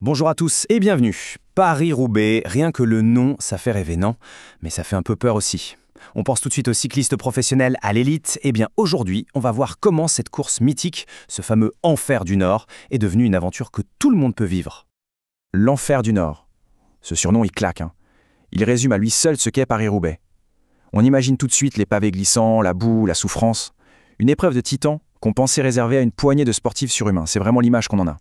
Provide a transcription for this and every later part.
Bonjour à tous et bienvenue. Paris-Roubaix, rien que le nom, ça fait rêver, non? Mais ça fait un peu peur aussi. On pense tout de suite aux cyclistes professionnels, à l'élite. Eh bien aujourd'hui, on va voir comment cette course mythique, ce fameux Enfer du Nord, est devenue une aventure que tout le monde peut vivre. L'Enfer du Nord. Ce surnom, il claque, hein. Il résume à lui seul ce qu'est Paris-Roubaix. On imagine tout de suite les pavés glissants, la boue, la souffrance. Une épreuve de titan qu'on pensait réservée à une poignée de sportifs surhumains. C'est vraiment l'image qu'on en a.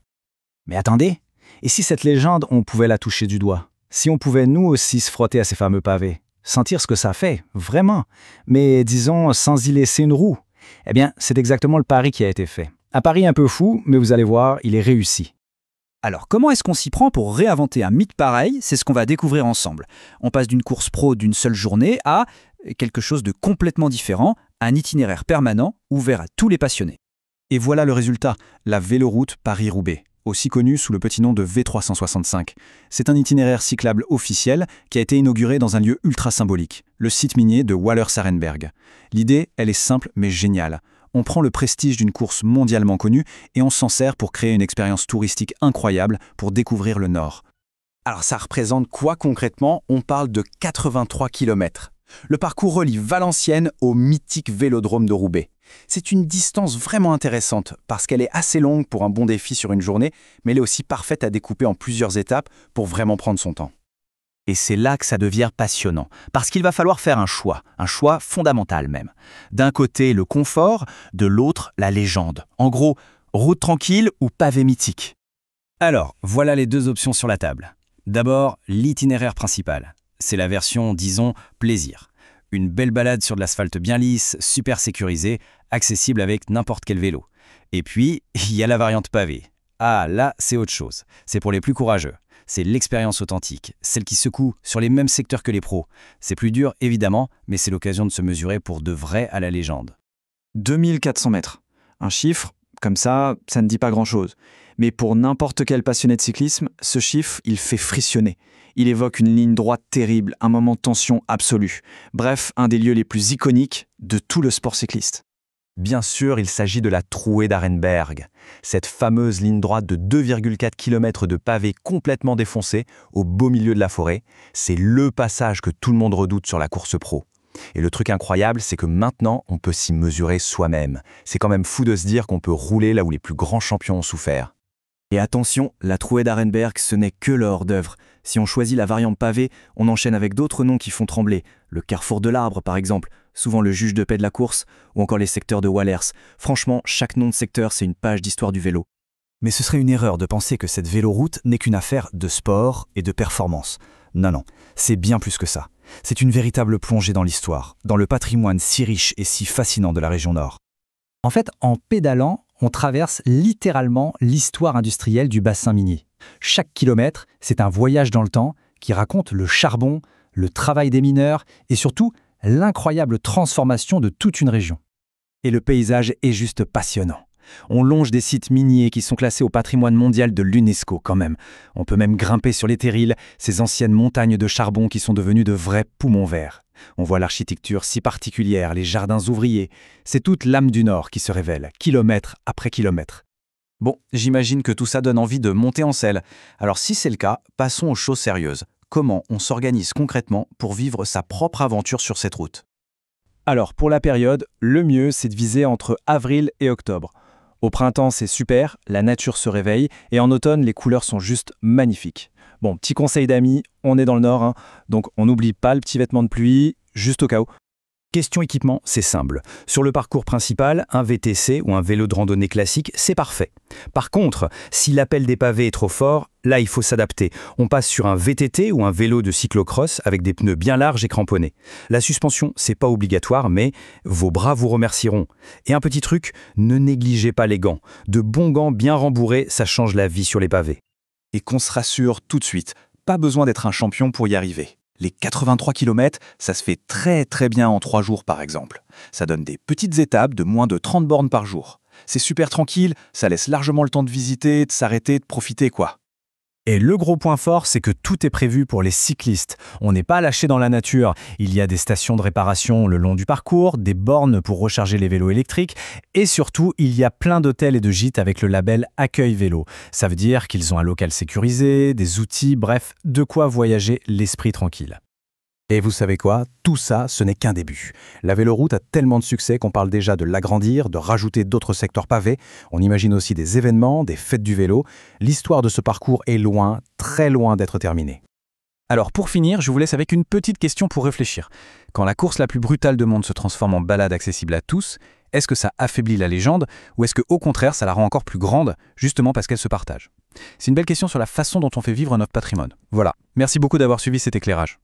Mais attendez, et si cette légende, on pouvait la toucher du doigt? Si on pouvait nous aussi se frotter à ces fameux pavés, sentir ce que ça fait, vraiment, mais disons sans y laisser une roue? Eh bien, c'est exactement le pari qui a été fait. Un pari un peu fou, mais vous allez voir, il est réussi. Alors, comment est-ce qu'on s'y prend pour réinventer un mythe pareil? C'est ce qu'on va découvrir ensemble. On passe d'une course pro d'une seule journée à quelque chose de complètement différent, un itinéraire permanent ouvert à tous les passionnés. Et voilà le résultat, la véloroute Paris-Roubaix, aussi connue sous le petit nom de V365. C'est un itinéraire cyclable officiel qui a été inauguré dans un lieu ultra symbolique, le site minier de Wallersarenberg. L'idée, elle est simple mais géniale. On prend le prestige d'une course mondialement connue et on s'en sert pour créer une expérience touristique incroyable pour découvrir le Nord. Alors ça représente quoi concrètement? On parle de 83 km. Le parcours relie Valenciennes au mythique vélodrome de Roubaix. C'est une distance vraiment intéressante parce qu'elle est assez longue pour un bon défi sur une journée, mais elle est aussi parfaite à découper en plusieurs étapes pour vraiment prendre son temps. Et c'est là que ça devient passionnant, parce qu'il va falloir faire un choix fondamental même. D'un côté, le confort, de l'autre, la légende. En gros, route tranquille ou pavé mythique. Alors, voilà les deux options sur la table. D'abord, l'itinéraire principal. C'est la version, disons, plaisir. Une belle balade sur de l'asphalte bien lisse, super sécurisée, accessible avec n'importe quel vélo. Et puis, il y a la variante pavée. Ah, là, c'est autre chose. C'est pour les plus courageux. C'est l'expérience authentique, celle qui secoue sur les mêmes secteurs que les pros. C'est plus dur, évidemment, mais c'est l'occasion de se mesurer pour de vrai à la légende. 2400 mètres. Un chiffre, comme ça ne dit pas grand-chose. Mais pour n'importe quel passionné de cyclisme, ce chiffre, il fait frissonner. Il évoque une ligne droite terrible, un moment de tension absolue. Bref, un des lieux les plus iconiques de tout le sport cycliste. Bien sûr, il s'agit de la trouée d'Arenberg, cette fameuse ligne droite de 2,4 km de pavés complètement défoncés au beau milieu de la forêt. C'est le passage que tout le monde redoute sur la course pro. Et le truc incroyable, c'est que maintenant, on peut s'y mesurer soi-même. C'est quand même fou de se dire qu'on peut rouler là où les plus grands champions ont souffert. Et attention, la trouée d'Arenberg, ce n'est que le hors-d'œuvre. Si on choisit la variante pavée, on enchaîne avec d'autres noms qui font trembler. Le carrefour de l'Arbre, par exemple, souvent le juge de paix de la course, ou encore les secteurs de Wallers. Franchement, chaque nom de secteur, c'est une page d'histoire du vélo. Mais ce serait une erreur de penser que cette véloroute n'est qu'une affaire de sport et de performance. Non, c'est bien plus que ça. C'est une véritable plongée dans l'histoire, dans le patrimoine si riche et si fascinant de la région Nord. En fait, en pédalant, on traverse littéralement l'histoire industrielle du bassin minier. Chaque kilomètre, c'est un voyage dans le temps qui raconte le charbon, le travail des mineurs et surtout l'incroyable transformation de toute une région. Et le paysage est juste passionnant. On longe des sites miniers qui sont classés au patrimoine mondial de l'UNESCO quand même. On peut même grimper sur les terrils, ces anciennes montagnes de charbon qui sont devenues de vrais poumons verts. On voit l'architecture si particulière, les jardins ouvriers. C'est toute l'âme du Nord qui se révèle, kilomètre après kilomètre. Bon, j'imagine que tout ça donne envie de monter en selle. Alors si c'est le cas, passons aux choses sérieuses. Comment on s'organise concrètement pour vivre sa propre aventure sur cette route? Alors, pour la période, le mieux, c'est de viser entre avril et octobre. Au printemps, c'est super, la nature se réveille, et en automne, les couleurs sont juste magnifiques. Bon, petit conseil d'amis, on est dans le Nord, hein, donc on n'oublie pas le petit vêtement de pluie, juste au cas où. Question équipement, c'est simple. Sur le parcours principal, un VTC ou un vélo de randonnée classique, c'est parfait. Par contre, si l'appel des pavés est trop fort, là il faut s'adapter. On passe sur un VTT ou un vélo de cyclocross avec des pneus bien larges et cramponnés. La suspension, c'est pas obligatoire, mais vos bras vous remercieront. Et un petit truc, ne négligez pas les gants. De bons gants bien rembourrés, ça change la vie sur les pavés. Et qu'on se rassure tout de suite, pas besoin d'être un champion pour y arriver. Les 83 km, ça se fait très bien en 3 jours par exemple. Ça donne des petites étapes de moins de 30 bornes par jour. C'est super tranquille, ça laisse largement le temps de visiter, de s'arrêter, de profiter quoi. Et le gros point fort, c'est que tout est prévu pour les cyclistes. On n'est pas lâché dans la nature. Il y a des stations de réparation le long du parcours, des bornes pour recharger les vélos électriques, et surtout, il y a plein d'hôtels et de gîtes avec le label Accueil Vélo. Ça veut dire qu'ils ont un local sécurisé, des outils, bref, de quoi voyager l'esprit tranquille. Et vous savez quoi? Tout ça, ce n'est qu'un début. La véloroute a tellement de succès qu'on parle déjà de l'agrandir, de rajouter d'autres secteurs pavés. On imagine aussi des événements, des fêtes du vélo. L'histoire de ce parcours est loin, très loin d'être terminée. Alors pour finir, je vous laisse avec une petite question pour réfléchir. Quand la course la plus brutale du monde se transforme en balade accessible à tous, est-ce que ça affaiblit la légende ou est-ce qu'au contraire ça la rend encore plus grande, justement parce qu'elle se partage? C'est une belle question sur la façon dont on fait vivre notre patrimoine. Voilà, merci beaucoup d'avoir suivi cet éclairage.